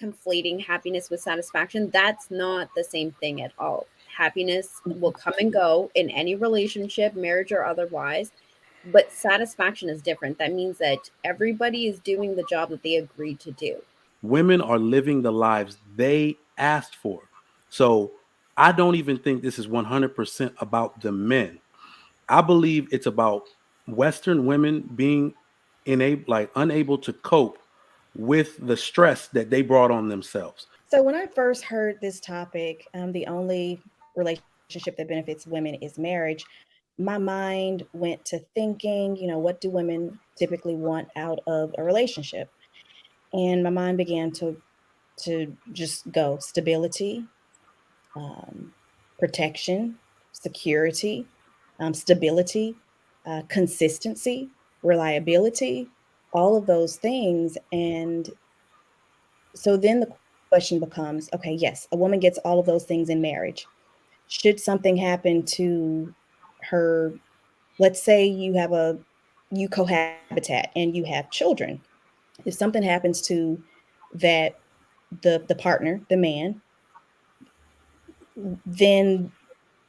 conflating happiness with satisfaction. That's not the same thing at all. Happiness will come and go in any relationship, marriage or otherwise, but satisfaction is different. That means that everybody is doing the job that they agreed to do. Women are living the lives they asked for. So I don't even think this is 100% about the men. I believe it's about Western women being unable to cope with the stress that they brought on themselves. So when I first heard this topic, the only relationship that benefits women is marriage. My mind went to thinking, what do women typically want out of a relationship? And my mind began to just go stability, um, protection, security, stability, consistency, reliability, all of those things. And so then the question becomes, okay, yes, a woman gets all of those things in marriage. Should something happen to her, let's say you cohabitat and you have children. If something happens to that the partner, the man, then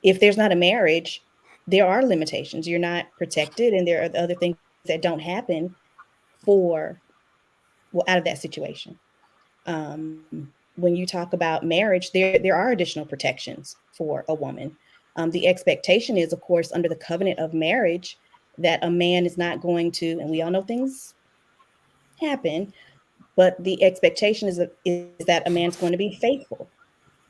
if there's not a marriage, there are limitations. You're not protected, and there are other things that don't happen for out of that situation. When you talk about marriage, there are additional protections for a woman. The expectation is, of course, under the covenant of marriage, that a man is not going to, and we all know things happen, but the expectation is that a man's going to be faithful,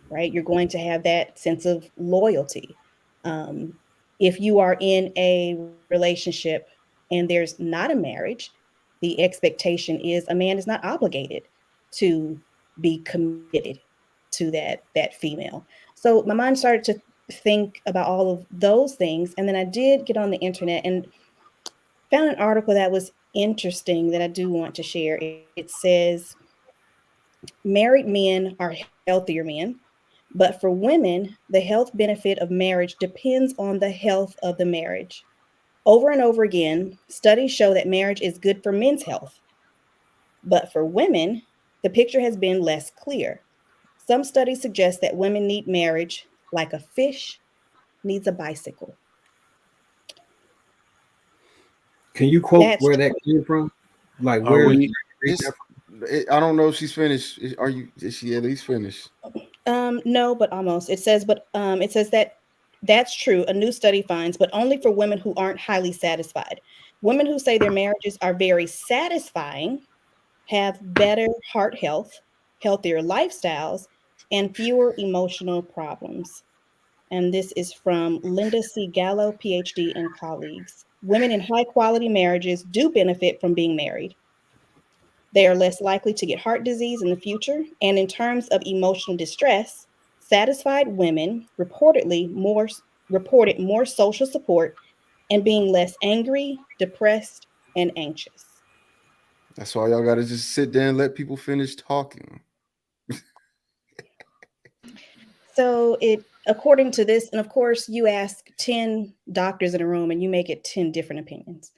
right? You're going to have that sense of loyalty. Um, if you are in a relationship and there's not a marriage, the expectation is a man is not obligated to be committed to that female. So my mind started to think about all of those things, and then I did get on the internet and found an article that was interesting that I do want to share. It says married men are healthier men, but for women, the health benefit of marriage depends on the health of the marriage. Over and over again, studies show that marriage is good for men's health, but for women, the picture has been less clear. Some studies suggest that women need marriage like a fish needs a bicycle. Can you quote That's where that true. came from? Like Are where is we reading It's, that from? I don't know if she's finished. Are you? Is she at least finished? No, but almost. It says that that's true. A new study finds, but only for women who aren't highly satisfied. Women who say their marriages are very satisfying have better heart health, healthier lifestyles, and fewer emotional problems. And this is from Linda C. Gallo, PhD, and colleagues. Women in high quality marriages do benefit from being married. They are less likely to get heart disease in the future. And in terms of emotional distress, satisfied women reported more social support and being less angry, depressed, and anxious. That's why y'all gotta just sit there and let people finish talking. So it according to this, and of course you ask 10 doctors in a room and you make it 10 different opinions.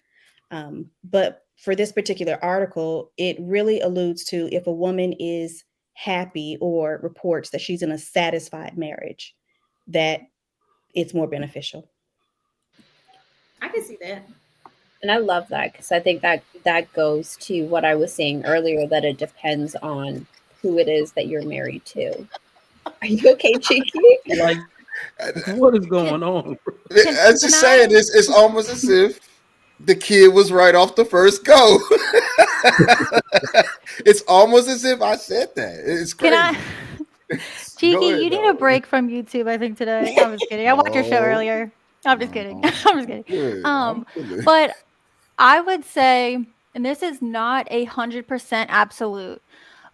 But for this particular article, it really alludes to if a woman is happy or reports that she's in a satisfied marriage, that it's more beneficial. I can see that. And I love that because I think that that goes to what I was saying earlier, that it depends on who it is that you're married to. Are you okay, Cheeky? like what is going on? I was Can just saying, I it's almost as if the kid was right off the first go. It's almost as if I said that. It's can crazy. I Cheeky, Go ahead, you need a though. break from YouTube, I think, today. I'm just kidding. I watched your show No, earlier. I'm just kidding. no, I'm just I'm kidding. good. I'm Um, good. but I would say, and this is not 100% absolute,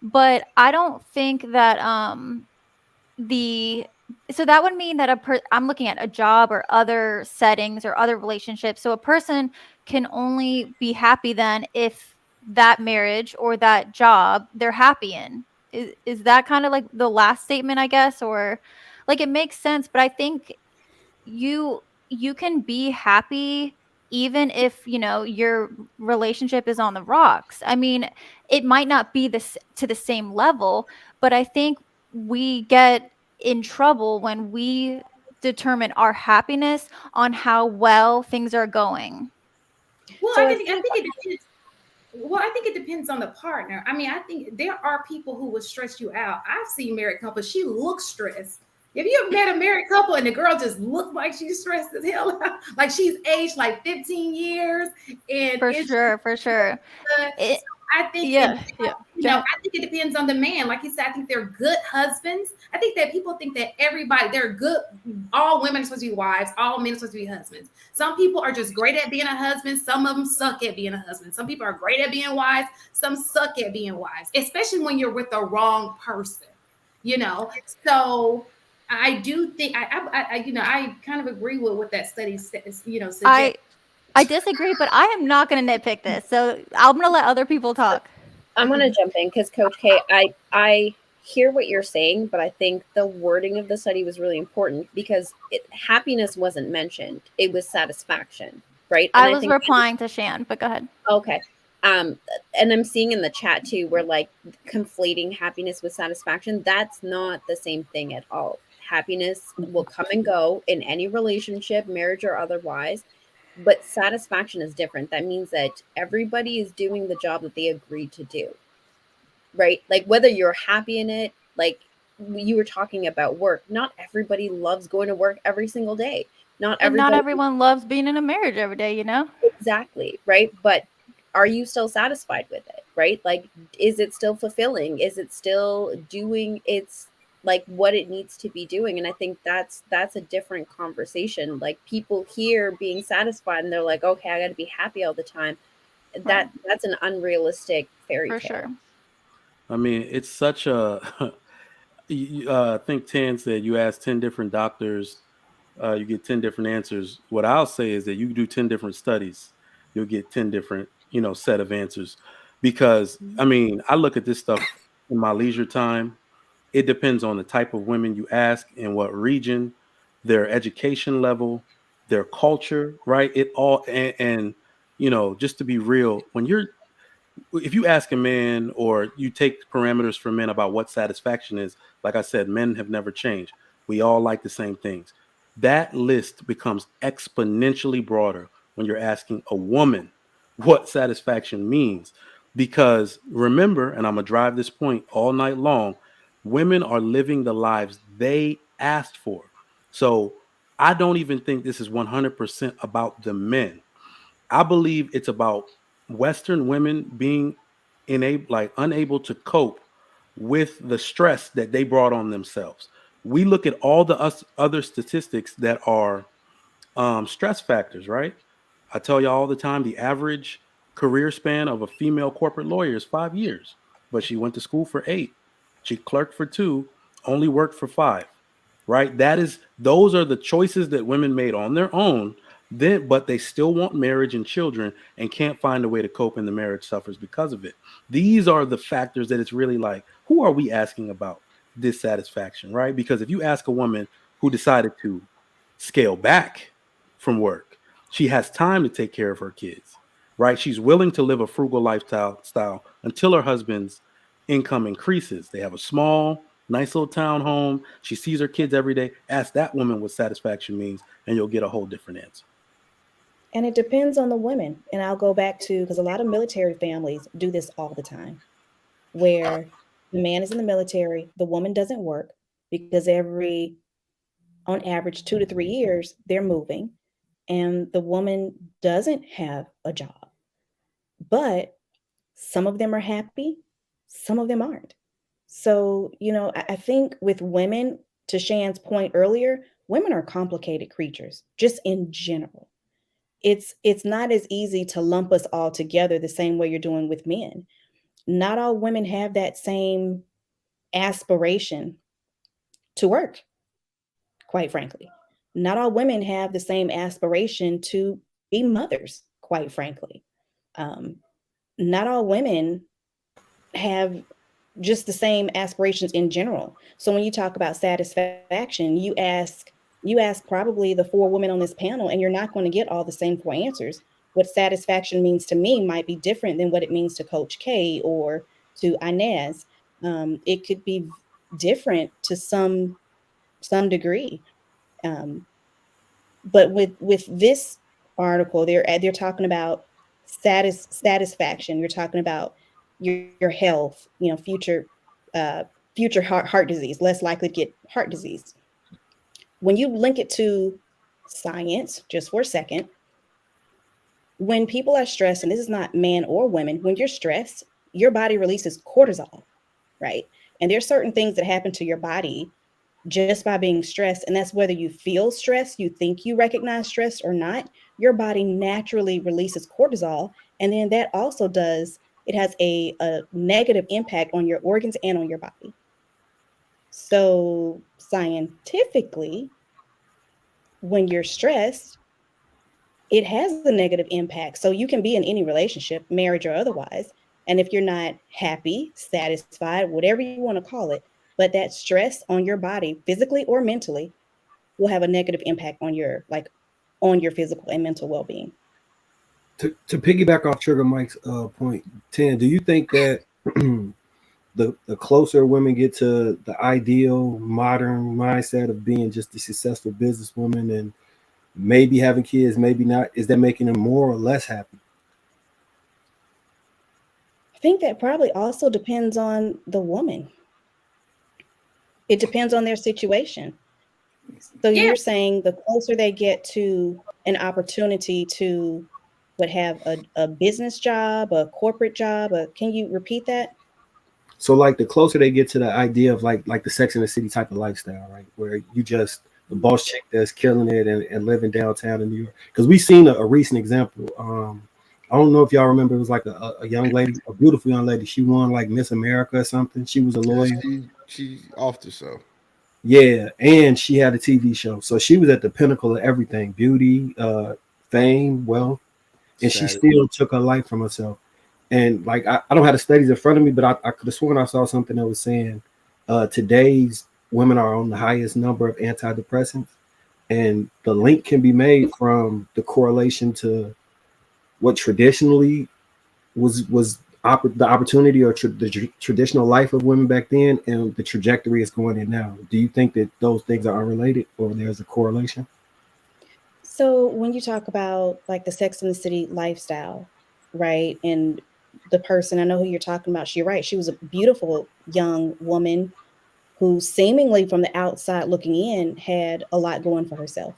but I don't think that the so that would mean that I'm looking at a job or other settings or other relationships. So a person can only be happy then if that marriage or that job they're happy in. Is that kind of like the last statement, I guess, or like it makes sense, but I think you can be happy even if, you know, your relationship is on the rocks. I mean, it might not be this to the same level, but I think we get in trouble when we determine our happiness on how well things are going. Well, So I I think think it depends. Well, I think it depends on the partner. I mean, I think there are people who would stress you out. I've seen married couples, she looks stressed. Have you ever met a married couple and the girl just looked like she's stressed as hell out? Like she's aged like 15 years and For it's sure, for sure. so It, I think yeah, yeah. you Go know, ahead. I think it depends on the man. Like you said, I think they're good husbands. I think that people think that everybody they're good. All women are supposed to be wives. All men are supposed to be husbands. Some people are just great at being a husband. Some of them suck at being a husband. Some people are great at being wives. Some suck at being wives, especially when you're with the wrong person. You know, so I do think I kind of agree with what that study says. You know, suggests. I disagree, but I am not going to nitpick this. So I'm going to let other people talk. I'm gonna jump in because Coach K, I hear what you're saying, but I think the wording of the study was really important because happiness wasn't mentioned; it was satisfaction, right? And I I was think replying to Shan, but go ahead. okay, and I'm seeing in the chat too, where like conflating happiness with satisfaction. That's not the same thing at all. Happiness will come and go in any relationship, marriage or otherwise, but satisfaction is different. That means that everybody is doing the job that they agreed to do, right? Like whether you're happy in it, like you were talking about work, not everybody loves going to work every single day. Not And not everybody everyone loves being in a marriage every day, you know? exactly, right? But are you still satisfied with it, right? Like is it still fulfilling? Is it still doing its like what it needs to be doing? And I think that's a different conversation. Like people here being satisfied and they're like, okay, I got to be happy all the time. Right. That's an unrealistic fairy For tale. sure. I mean, it's such a. I think Tan said you ask 10 different doctors, you get 10 different answers. What I'll say is that you do 10 different studies, you'll get 10 different, set of answers. Because I mean, I look at this stuff in my leisure time. It depends on the type of women you ask and what region, their education level, their culture, right? It all and just to be real, if you ask a man or you take parameters for men about what satisfaction is, like I said, men have never changed. We all like the same things. That list becomes exponentially broader when you're asking a woman what satisfaction means. Because remember, and I'm going to drive this point all night long, women are living the lives they asked for. So I don't even think this is 100% about the men. I believe it's about Western women being unable to cope with the stress that they brought on themselves. We look at all the other statistics that are stress factors, right? I tell you all the time the average career span of a female corporate lawyer is 5 years, but she went to school for 8. She clerked for 2, only worked for 5. Right? Those are the choices that women made on their own. Then, but they still want marriage and children and can't find a way to cope, and the marriage suffers because of it. These are the factors that it's really like, who are we asking about dissatisfaction, right? Because if you ask a woman who decided to scale back from work, she has time to take care of her kids, right? She's willing to live a frugal lifestyle until her husband's income increases. They have a small, nice little town home. She sees her kids every day. Ask that woman what satisfaction means, and you'll get a whole different answer. And it depends on the women. And I'll go back to because a lot of military families do this all the time, where the man is in the military, the woman doesn't work because on average, 2 to 3 years, they're moving, and the woman doesn't have a job. But some of them are happy, some of them aren't. So, I think with women, to Shan's point earlier, women are complicated creatures, just in general. It's not as easy to lump us all together the same way you're doing with men. Not all women have that same aspiration to work, quite frankly. Not all women have the same aspiration to be mothers, quite frankly. Um, Not all women have just the same aspirations in general. So when you talk about satisfaction, you ask You ask probably the 4 women on this panel, and you're not going to get all the same 4 answers. What satisfaction means to me might be different than what it means to Coach K or to Inez. It could be different to some degree. Um, but with this article, they're talking about satisfaction. You're talking about your health, uh, future heart disease, less likely to get heart disease. When you link it to science, just for a second, when people are stressed, and this is not man or women, when you're stressed, your body releases cortisol, right? And there's certain things that happen to your body just by being stressed. And that's whether you feel stress, you think you recognize stress or not, your body naturally releases cortisol. And then that also it has a negative impact on your organs and on your body. So scientifically, when you're stressed, it has a negative impact. So you can be in any relationship, marriage or otherwise. And if you're not happy, satisfied, whatever you want to call it, but that stress on your body, physically or mentally, will have a negative impact on your physical and mental well-being. To piggyback off Trigger Mike's point 10, do you think that the closer women get to the ideal modern mindset of being just a successful businesswoman and maybe having kids, maybe not, is that making them more or less happy? I think that probably also depends on the woman. It depends on their situation. So Yeah. you're saying the closer they get to an opportunity to have a business job, a corporate job, can you repeat that? So like the closer they get to the idea of like the Sex and the City type of lifestyle, right? Where you just the boss chick that's killing it and living downtown in New York. Because we've seen a recent example. I don't know if y'all remember, it was like a young lady, a beautiful young lady. She won like Miss America or something. She was a Yeah, lawyer. she off the show. Yeah, and she had a TV show. So she was at the pinnacle of everything: beauty, fame, wealth, and she Status. still took her life from herself. And like I don't have the studies in front of me, but I could have sworn I saw something that was saying today's women are on the highest number of antidepressants, and the link can be made from the correlation to what traditionally the opportunity or the traditional life of women back then and the trajectory is going in now. Do you think that those things are unrelated or there's a correlation? So when you talk about like the Sex and the City lifestyle, right? And the person, I know who you're talking about. She's right. She was a beautiful young woman who seemingly from the outside looking in had a lot going for herself.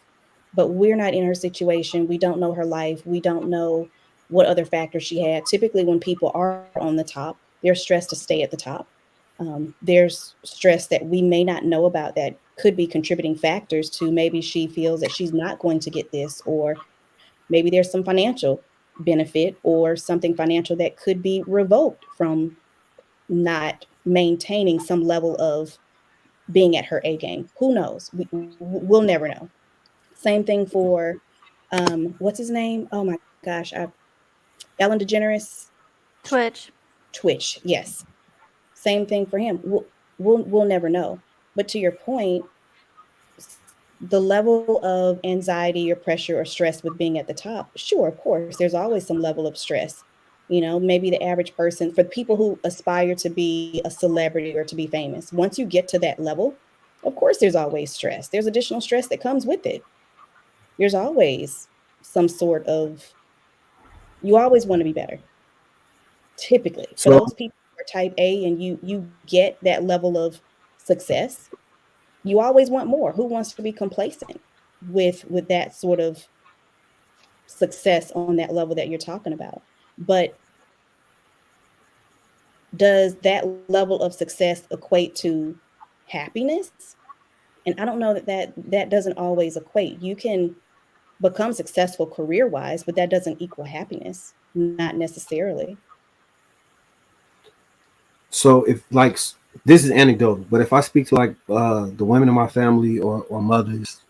But we're not in her situation. We don't know her life. We don't know what other factors she had. Typically, when people are on the top, they're stressed to stay at the top. There's stress that we may not know about that could be contributing factors to maybe she feels that she's not going to get this, or maybe there's some financial benefit or something financial that could be revoked from not maintaining some level of being at her A game. Who knows? We'll never know. Same thing for what's his name? Oh my gosh, Ellen DeGeneres, Twitch. Twitch. Yes, same thing for him. We'll never know. But to your point, the level of anxiety or pressure or stress with being at the top, sure, of course, there's always some level of stress. Maybe the average person, for people who aspire to be a celebrity or to be famous, once you get to that level, of course, there's always stress. There's additional stress that comes with it. There's always some sort of, you always want to be better. Typically, for So those people who are type A and you get that level of success, you always want more. Who wants to be complacent with that sort of success on that level that you're talking about? But does that level of success equate to happiness? And I don't know that doesn't always equate. You can become successful career wise, but that doesn't equal happiness, not necessarily. so if like this is anecdotal, but if I speak to like the women in my family or mothers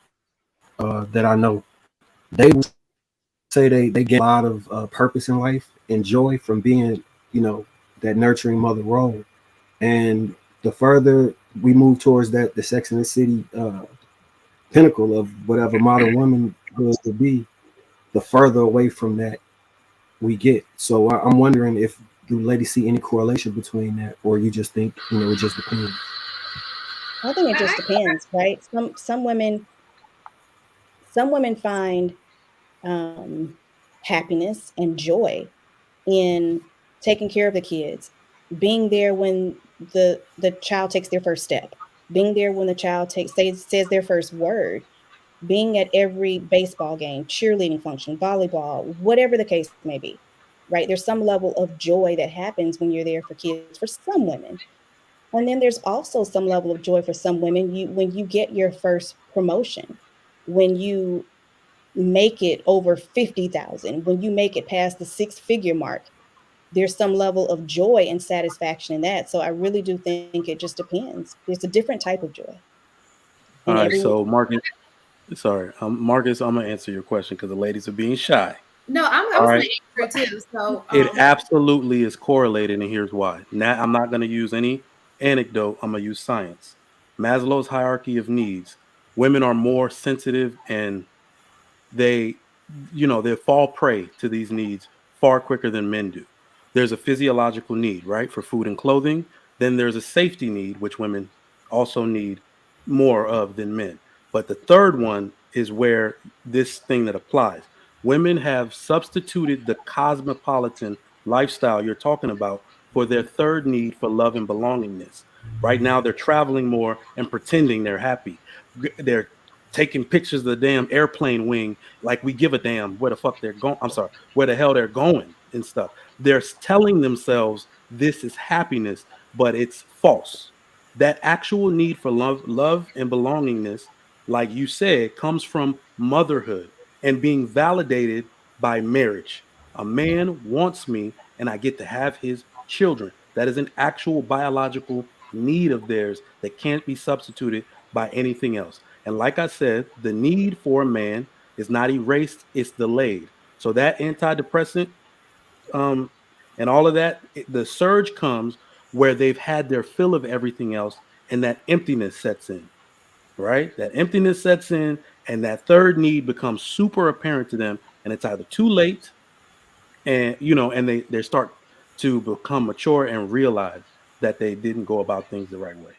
that I know, they will say they get a lot of purpose in life and joy from being, that nurturing mother role. And the further we move towards that, the Sex and the City pinnacle of whatever modern womanhood would be, the further away from that we get. So I'm wondering if do ladies see any correlation between that, or you just think it just depends. I think it just I, depends, right? Some women find happiness and joy in taking care of the kids, being there when the child takes their first step, being there when the child says their first word, being at every baseball game, cheerleading function, volleyball, whatever the case may be. Right? There's some level of joy that happens when you're there for kids for some women. And then there's also some level of joy for some women you when you get your first promotion, when you make it over 50,000, when you make it past the six-figure mark. There's some level of joy and satisfaction in that. So I really do think it just depends. There's a different type of joy All in right, every. so Marcus, sorry, Marcus, I'm gonna answer your question because the ladies are being shy. no, I All was right, going to answer it too. So, it absolutely is correlated, and here's why. Now, I'm not gonna use any anecdote. I'm gonna use science. Maslow's hierarchy of needs. Women are more sensitive and they they fall prey to these needs far quicker than men do. There's a physiological need, right, for food and clothing. Then there's a safety need, which women also need more of than men. But the third one is where this thing that applies. Women have substituted the cosmopolitan lifestyle you're talking about for their third need for love and belongingness. Right now they're traveling more and pretending they're happy. They're taking pictures of the damn airplane wing like we give a damn where the fuck they're going. I'm sorry, where the hell they're going and stuff. They're telling themselves this is happiness, but it's false. That actual need for love and belongingness, like you said, comes from motherhood and being validated by marriage. A man wants me and I get to have his children. That is an actual biological need of theirs that can't be substituted by anything else. And like I said, the need for a man is not erased, it's delayed. So that antidepressant um, and all of that, the surge comes where they've had their fill of everything else and that emptiness sets in, right? That emptiness sets in and that third need becomes super apparent to them. And it's either too late and, and they start to become mature and realize that they didn't go about things the right way.